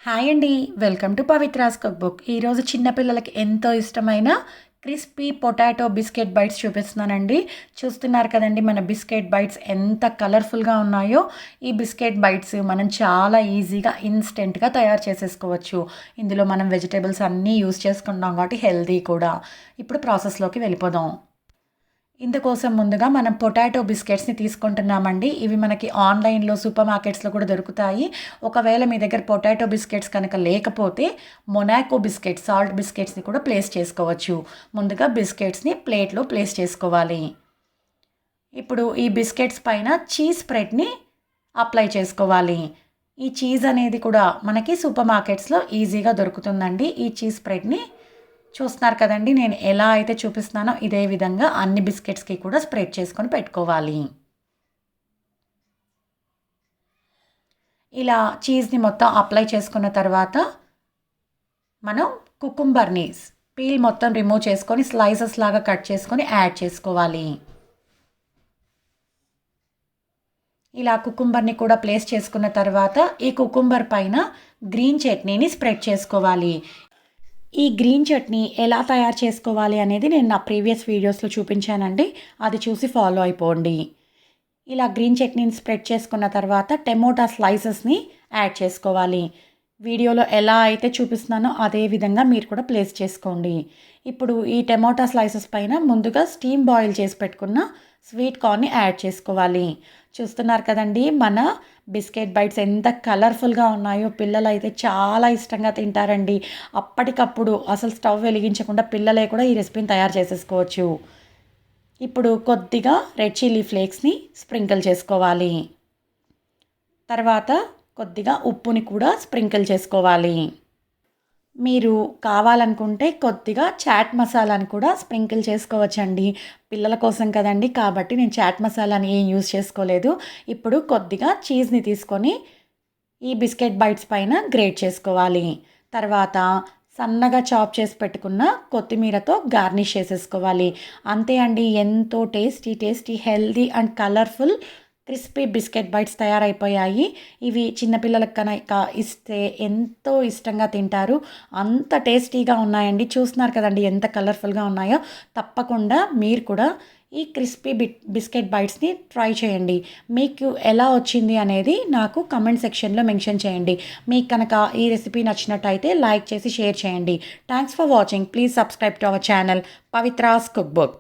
Hi అండి. Welcome to Pavithra's cook book. ఈరోజు చిన్నపిల్లలకి ఎంతో ఇష్టమైన క్రిస్పీ పొటాటో బిస్కెట్ బైట్స్ చూపిస్తున్నానండి. చూస్తున్నారు కదండి మన బిస్కెట్ బైట్స్ ఎంత కలర్ఫుల్గా ఉన్నాయో. ఈ బిస్కెట్ బైట్స్ మనం చాలా ఈజీగా ఇన్స్టెంట్గా తయారు చేసేసుకోవచ్చు. ఇందులో మనం వెజిటేబుల్స్ అన్నీ యూస్ చేసుకుంటాం కాబట్టి హెల్తీ కూడా. ఇప్పుడు ప్రాసెస్లోకి వెళ్ళిపోదాం. ఇందుకోసం ముందుగా మనం పొటాటో బిస్కెట్స్ని తీసుకుంటున్నామండి. ఇవి మనకి ఆన్లైన్లో సూపర్ మార్కెట్స్లో కూడా దొరుకుతాయి. ఒకవేళ మీ దగ్గర పొటాటో బిస్కెట్స్ కనుక లేకపోతే మొనాకో బిస్కెట్స్, సాల్ట్ బిస్కెట్స్ని కూడా ప్లేస్ చేసుకోవచ్చు. ముందుగా బిస్కెట్స్ని ప్లేట్లో ప్లేస్ చేసుకోవాలి. ఇప్పుడు ఈ బిస్కెట్స్ పైన చీజ్ స్ప్రెడ్ని అప్లై చేసుకోవాలి. ఈ చీజ్ అనేది కూడా మనకి సూపర్ మార్కెట్స్లో ఈజీగా దొరుకుతుందండి. ఈ చీజ్ స్ప్రెడ్ని చూస్తున్నారు కదండి, నేను ఎలా అయితే చూపిస్తున్నానో ఇదే విధంగా అన్ని బిస్కెట్స్కి కూడా స్ప్రెడ్ చేసుకొని పెట్టుకోవాలి. ఇలా చీజ్ని మొత్తం అప్లై చేసుకున్న తర్వాత మనం కుకుంబర్ని పీల్ మొత్తం రిమూవ్ చేసుకొని స్లైసెస్ లాగా కట్ చేసుకొని యాడ్ చేసుకోవాలి. ఇలా కుకుంబర్ని కూడా ప్లేస్ చేసుకున్న తర్వాత ఈ కుకుంబర్ పైన గ్రీన్ చట్నీని స్ప్రెడ్ చేసుకోవాలి. ఈ గ్రీన్ చట్నీ ఎలా తయారు చేసుకోవాలి అనేది నేను నా ప్రీవియస్ వీడియోస్లో చూపించానండి. అది చూసి ఫాలో అయిపోండి. ఇలా గ్రీన్ చట్నీని స్ప్రెడ్ చేసుకున్న తర్వాత టమోటా స్లైసెస్ని యాడ్ చేసుకోవాలి. వీడియోలో ఎలా అయితే చూపిస్తున్నానో అదే విధంగా మీరు కూడా ప్లేస్ చేసుకోండి. ఇప్పుడు ఈ టమోటా స్లైసెస్ పైన ముందుగా స్టీమ్ బాయిల్ చేసి పెట్టుకున్న స్వీట్ కార్న్ని యాడ్ చేసుకోవాలి. చూస్తున్నారు కదండి మన బిస్కెట్ బైట్స్ ఎంత కలర్ఫుల్గా ఉన్నాయో. పిల్లలు అయితే చాలా ఇష్టంగా తింటారండి. అప్పటికప్పుడు అసలు స్టవ్ వెలిగించకుండా పిల్లలే కూడా ఈ రెసిపీని తయారు చేసేసుకోవచ్చు. ఇప్పుడు కొద్దిగా రెడ్ చిల్లీ ఫ్లేక్స్ని స్ప్రింకిల్ చేసుకోవాలి. తర్వాత కొద్దిగా ఉప్పుని కూడా స్ప్రింకిల్ చేసుకోవాలి. మీరు కావాలనుకుంటే కొద్దిగా చాట్ మసాలాని కూడా స్ప్రింకిల్ చేసుకోవచ్చండి. పిల్లల కోసం కదండి, కాబట్టి నేను చాట్ మసాలాని ఏం యూజ్ చేసుకోలేదు. ఇప్పుడు కొద్దిగా చీజ్ని తీసుకొని ఈ బిస్కెట్ బైట్స్ పైన గ్రేట్ చేసుకోవాలి. తర్వాత సన్నగా చాప్ చేసి పెట్టుకున్న కొత్తిమీరతో గార్నిష్ చేసేసుకోవాలి. అంతే అండి, ఎంతో tasty healthy and colourful crispy biscuit bites తయారైపోయాయి. ఇవి చిన్నపిల్లలకు కనుక ఇస్తే ఎంతో ఇష్టంగా తింటారు. అంత టేస్టీగా ఉన్నాయండి. చూస్తున్నారు కదండి ఎంత కలర్ఫుల్గా ఉన్నాయో. తప్పకుండా మీరు కూడా ఈ క్రిస్పీ బిస్కెట్ బైట్స్ని ట్రై చేయండి. మీకు ఎలా వచ్చింది అనేది నాకు కమెంట్ సెక్షన్లో మెన్షన్ చేయండి. మీకు కనుక ఈ రెసిపీ నచ్చినట్టయితే లైక్ చేసి షేర్ చేయండి. Thanks for watching. Please subscribe to our channel Pavithra's cook book.